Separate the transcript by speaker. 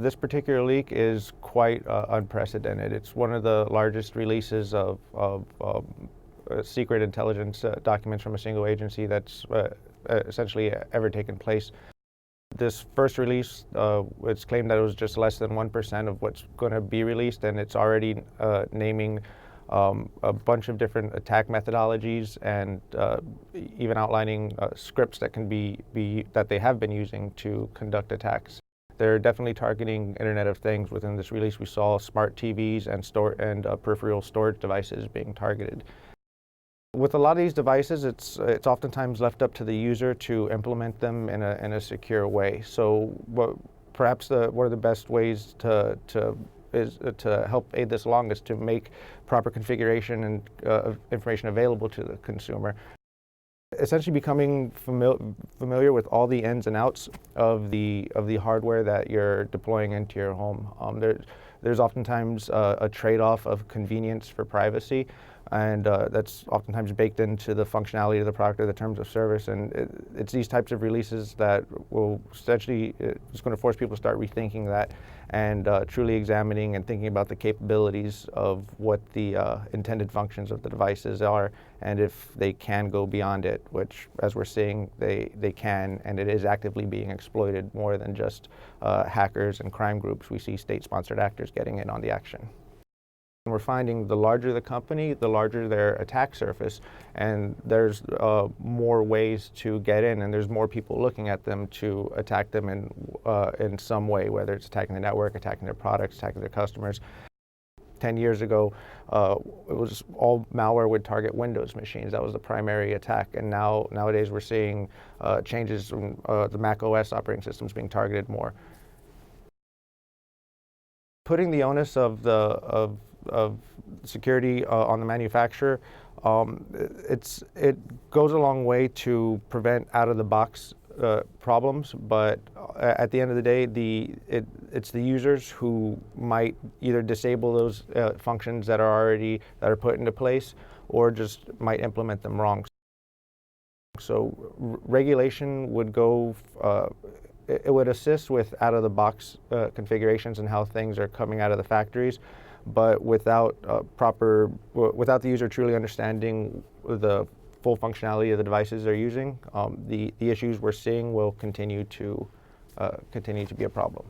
Speaker 1: This particular leak is quite unprecedented. It's one of the largest releases of secret intelligence documents from a single agency that's essentially ever taken place. This first release, it's claimed that it was just less than 1% of what's going to be released, and it's already naming a bunch of different attack methodologies and even outlining scripts that can that they have been using to conduct attacks. They're definitely targeting Internet of Things. Within this release, we saw smart TVs and peripheral storage devices being targeted. With a lot of these devices, it's oftentimes left up to the user to implement them in a secure way. So perhaps one of the best ways to help aid this along is to make proper configuration and information available to the consumer. Essentially becoming familiar with all the ins and outs of the hardware that you're deploying into your home. There's oftentimes a trade-off of convenience for privacy, and that's oftentimes baked into the functionality of the product or the terms of service. And it's these types of releases that will essentially, it's going to force people to start rethinking that and truly examining and thinking about the capabilities of what the intended functions of the devices are, and if they can go beyond it, which, as we're seeing, they can, and it is actively being exploited more than just hackers and crime groups. We see state-sponsored actors getting in on the action. We're finding the larger the company, the larger their attack surface, and there's more ways to get in, and there's more people looking at them to attack them in some way, whether it's attacking the network, attacking their products, attacking their customers. 10 years ago, it was all malware would target Windows machines. That was the primary attack, and nowadays we're seeing changes from the Mac OS operating systems being targeted more. Putting the onus of security on the manufacturer, it goes a long way to prevent out-of-the-box problems, but at the end of the day, it's the users who might either disable those functions that are put into place, or just might implement them wrong. So regulation would go. It would assist with out-of-the-box configurations and how things are coming out of the factories, but without the user truly understanding the full functionality of the devices they're using, the issues we're seeing will continue to be a problem.